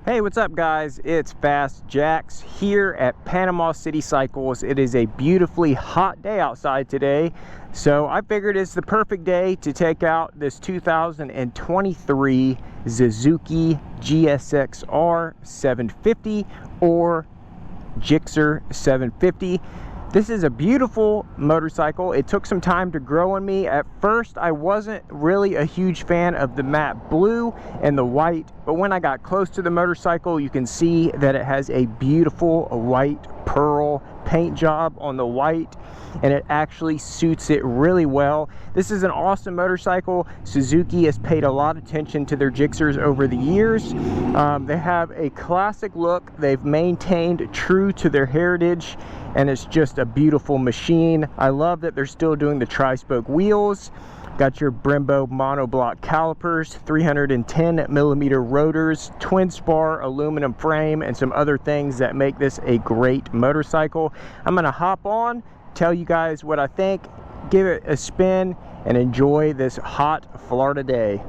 Hey, what's up guys? It's Fast Jax here at Panama City Cycles. It is a beautifully hot day outside today, so I figured it's the perfect day to take out this 2023 Suzuki GSX-R750 or GSX-R750. This is a beautiful motorcycle. It took some time to grow on me. At first, I wasn't really a huge fan of the matte blue and the white, but when I got close to the motorcycle, you can see that it has a beautiful white pearl paint job on the white, and it actually suits it really well. This is an awesome motorcycle. Suzuki has paid a lot of attention to their Gixxers over the years. They have a classic look. They've maintained true to their heritage, and it's just a beautiful machine. I love that they're still doing the tri-spoke wheels. Got your Brembo monoblock calipers, 310 millimeter rotors, twin spar aluminum frame, and some other things that make this a great motorcycle. I'm gonna hop on, tell you guys what I think, give it a spin, and enjoy this hot Florida day.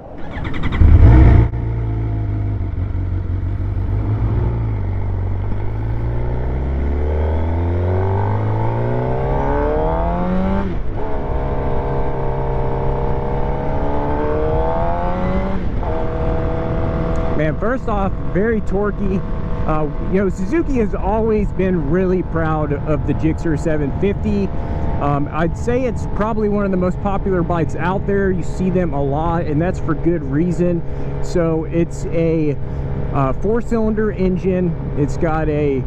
Man, first off, very torquey. You know, Suzuki has always been really proud of the GSX-R750. I'd say it's probably one of the most popular bikes out there. You see them a lot, and that's for good reason. So it's a 4-cylinder engine. It's got a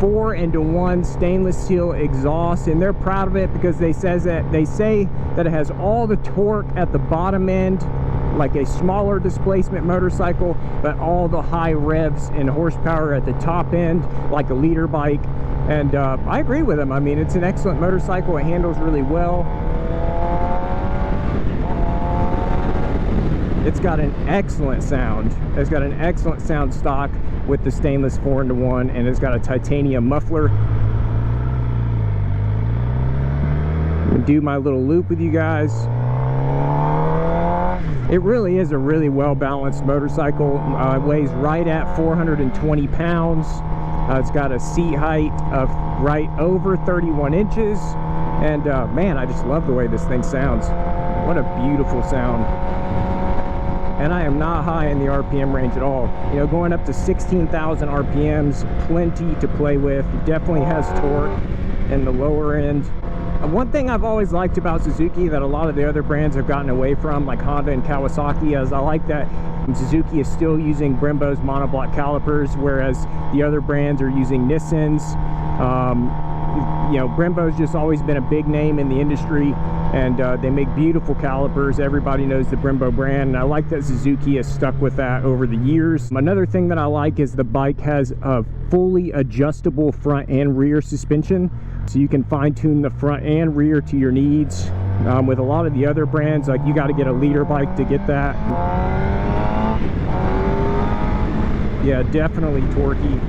4-into-1 stainless steel exhaust, and they're proud of it because they say that it has all the torque at the bottom end, like a smaller displacement motorcycle, but all the high revs and horsepower at the top end, like a leader bike. And I agree with them. I mean, it's an excellent motorcycle. It handles really well. It's got an excellent sound. It's got an excellent sound stock with the stainless 4-into-1, and it's got a titanium muffler. I'm gonna do my little loop with you guys. It really is a really well-balanced motorcycle. It weighs right at 420 pounds. It's got a seat height of right over 31 inches. And man, I just love the way this thing sounds. What a beautiful sound. And I am not high in the RPM range at all. You know, going up to 16,000 RPMs, plenty to play with. It definitely has torque in the lower end. One thing I've always liked about Suzuki that a lot of the other brands have gotten away from, like Honda and Kawasaki, is I like that Suzuki is still using Brembo's monoblock calipers, whereas the other brands are using Nissans. You know, Brembo's just always been a big name in the industry, and they make beautiful calipers. Everybody knows the Brembo brand, and I like that Suzuki has stuck with that over the years. Another thing that I like is the bike has a fully adjustable front and rear suspension, so you can fine-tune the front and rear to your needs. With a lot of the other brands, like, you got to get a leader bike to get that. Yeah, definitely torquey.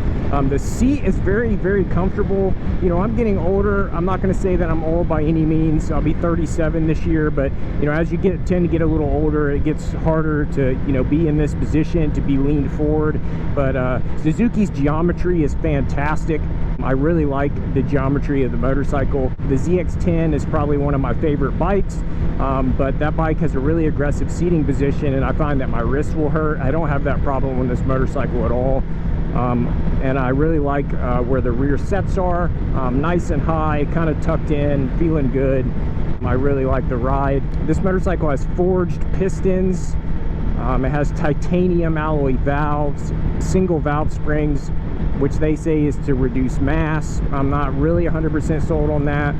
The seat is very, very comfortable. You know, I'm getting older. I'm not going to say that I'm old by any means. I'll be 37 this year, but you know, as you tend to get a little older, it gets harder to, you know, be in this position, to be leaned forward. But Suzuki's geometry is fantastic. I really like the geometry of the motorcycle. The ZX-10 is probably one of my favorite bikes, but that bike has a really aggressive seating position, and I find that my wrists will hurt. I don't have that problem on this motorcycle at all. And I really like where the rear sets are, nice and high, kind of tucked in, feeling good. I really like the ride. This motorcycle has forged pistons. It has titanium alloy valves, single valve springs, which they say is to reduce mass. I'm not really 100% sold on that,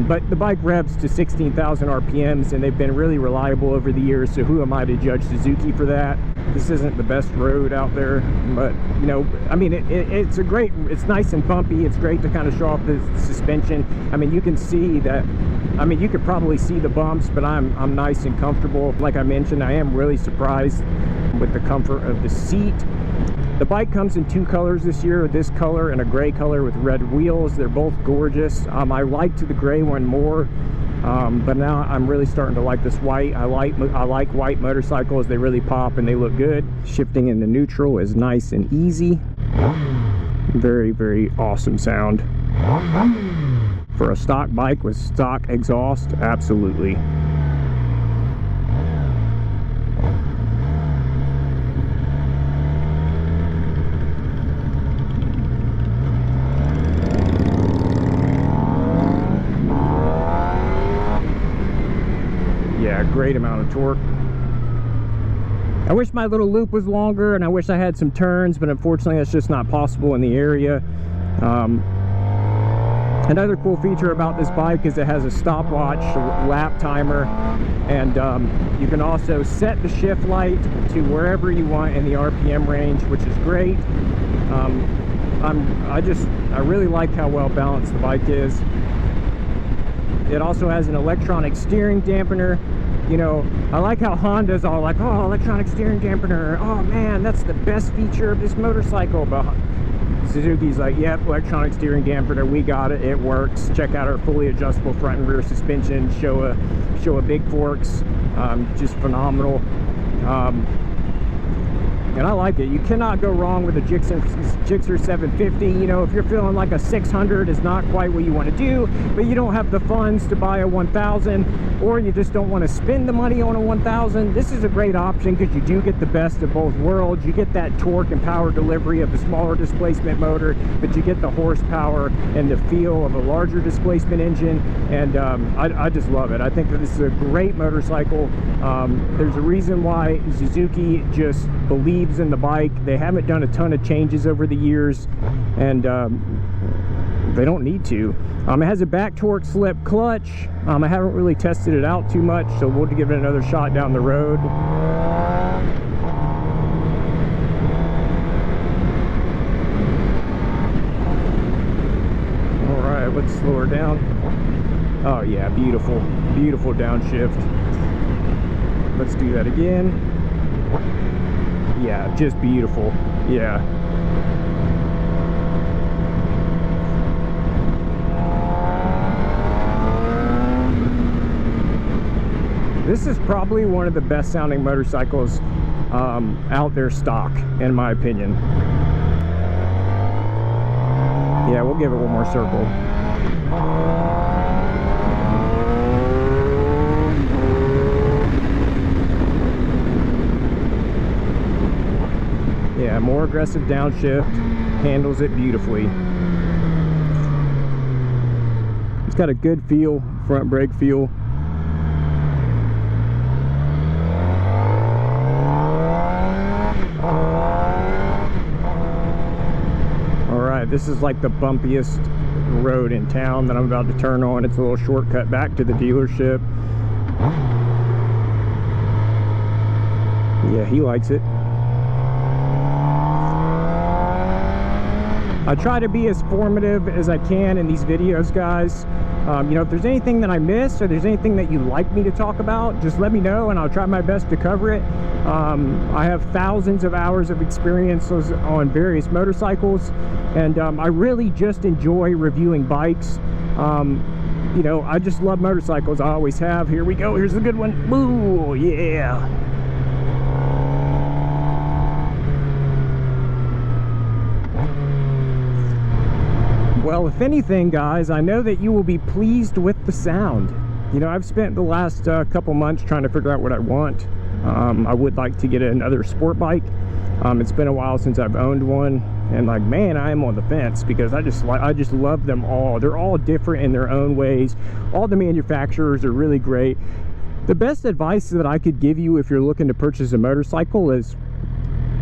but the bike revs to 16,000 RPMs, and they've been really reliable over the years, so who am I to judge Suzuki for that? This isn't the best road out there, but you know, I mean, it's nice and bumpy. It's great to kind of show off the suspension. I mean, you can see that. I mean, you could probably see the bumps, but I'm nice and comfortable. Like I mentioned, I am really surprised with the comfort of the seat. The bike comes in 2 colors this year, this color and a gray color with red wheels. They're both gorgeous. I liked the gray one more. But now I'm really starting to like this white. I like white motorcycles. They really pop and they look good. Shifting into neutral is nice and easy. Very, very awesome sound. For a stock bike with stock exhaust, absolutely. Yeah, great amount of torque. I wish my little loop was longer and I wish I had some turns, but unfortunately that's just not possible in the area. Another cool feature about this bike is it has a stopwatch lap timer, and you can also set the shift light to wherever you want in the RPM range, which is great. I really like how well balanced the bike is. It also has an electronic steering dampener. You know, I like how Honda's all like, oh, electronic steering dampener, oh man, that's the best feature of this motorcycle. But Suzuki's like, yep, electronic steering dampener, we got it, it works. Check out our fully adjustable front and rear suspension, Showa big forks, just phenomenal. And I like it. You cannot go wrong with a GSX-R750. You know, if you're feeling like a 600 is not quite what you want to do, but you don't have the funds to buy a 1000, or you just don't want to spend the money on a 1000, this is a great option because you do get the best of both worlds. You get that torque and power delivery of the smaller displacement motor, but you get the horsepower and the feel of a larger displacement engine. And I just love it. I think that this is a great motorcycle. There's a reason why Suzuki just believes in the bike. They haven't done a ton of changes over the years, and they don't need to. It has a back torque slip clutch. I haven't really tested it out too much, so we'll give it another shot down the road. All right, let's slow her down. Oh yeah, beautiful, beautiful downshift. Let's do that again. Yeah, just beautiful. Yeah. This is probably one of the best sounding motorcycles out there stock, in my opinion. Yeah, we'll give it one more circle. Yeah, more aggressive downshift, handles it beautifully. It's got a good feel, front brake feel. Alright, this is like the bumpiest road in town that I'm about to turn on. It's a little shortcut back to the dealership. Yeah, he likes it. I try to be as formative as I can in these videos, guys. You know, if there's anything that I missed or there's anything that you'd like me to talk about, just let me know and I'll try my best to cover it. I have thousands of hours of experience on various motorcycles, and I really just enjoy reviewing bikes. You know, I just love motorcycles. I always have. Here we go. Here's a good one. Ooh, yeah. Well, if anything, guys, I know that you will be pleased with the sound. You know, I've spent the last couple months trying to figure out what I want. I would like to get another sport bike. It's been a while since I've owned one, and like, man, I am on the fence because I just love them all. They're all different in their own ways. All the manufacturers are really great. The best advice that I could give you if you're looking to purchase a motorcycle is,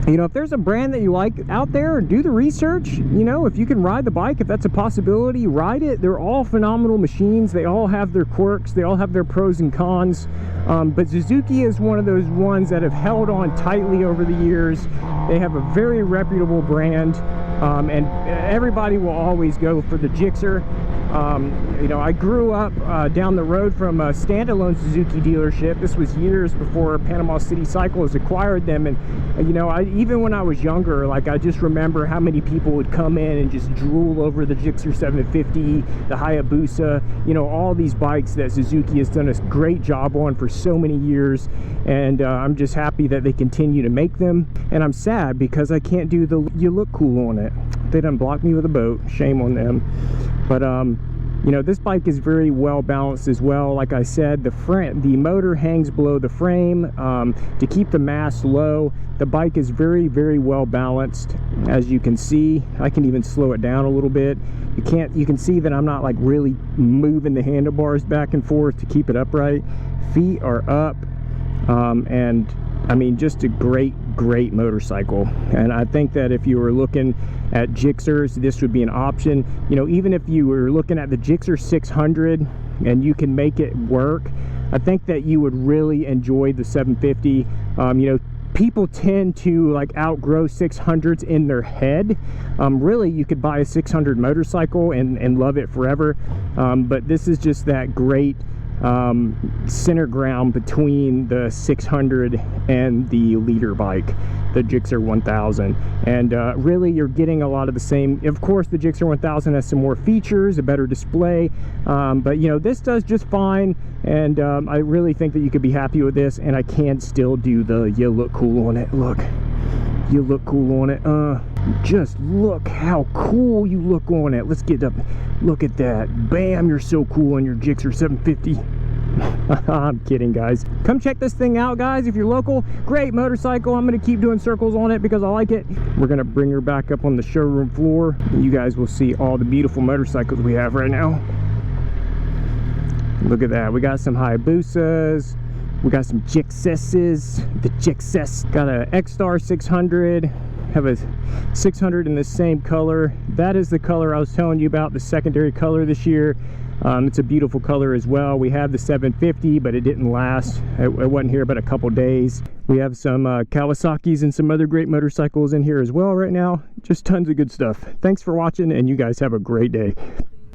you know, if there's a brand that you like out there, do the research. You know, if you can ride the bike, if that's a possibility, ride it. They're all phenomenal machines. They all have their quirks. They all have their pros and cons. But Suzuki is one of those ones that have held on tightly over the years. They have a very reputable brand, and everybody will always go for the GSX-R. You know, I grew up down the road from a standalone Suzuki dealership. This was years before Panama City Cycles acquired them, and you know, even when I was younger, like, I just remember how many people would come in and just drool over the GSX-R750, the Hayabusa, you know, all these bikes that Suzuki has done a great job on for so many years. And I'm just happy that they continue to make them, and I'm sad because I can't do the "you look cool" on it. They done blocked me with a boat, shame on them. But you know, this bike is very well balanced as well. Like I said, the motor hangs below the frame to keep the mass low. The bike is very, very well balanced, as you can see. I can even slow it down a little bit. You can see that I'm not like really moving the handlebars back and forth to keep it upright. Feet are up, and I mean, just a great motorcycle. And I think that if you were looking at Gixxers, this would be an option. You know, even if you were looking at the Gixxer 600 and you can make it work, I think that you would really enjoy the 750. You know, people tend to like outgrow 600s in their head. Really, you could buy a 600 motorcycle and love it forever, but this is just that great center ground between the 600 and the leader bike, the Gixxer 1000. And really, you're getting a lot of the same. Of course, the Gixxer 1000 has some more features, a better display, but you know, this does just fine. And I really think that you could be happy with this, and I can still do the "you look cool" on it. Look, you look cool on it. Just look how cool you look on it. Let's get up. Look at that. Bam, you're so cool on your Gixxer 750. I'm kidding, guys. Come check this thing out, guys, if you're local. Great motorcycle. I'm going to keep doing circles on it because I like it. We're going to bring her back up on the showroom floor. You guys will see all the beautiful motorcycles we have right now. Look at that. We got some Hayabusas. We got some GSXs. The GSX. Got a X-R 600. Have a 600 in the same color. That is the color I was telling you about, the secondary color this year. It's a beautiful color as well. We have the 750, but it didn't last. It wasn't here but a couple days. We have some Kawasaki's and some other great motorcycles in here as well right now. Just tons of good stuff. Thanks for watching, and you guys have a great day.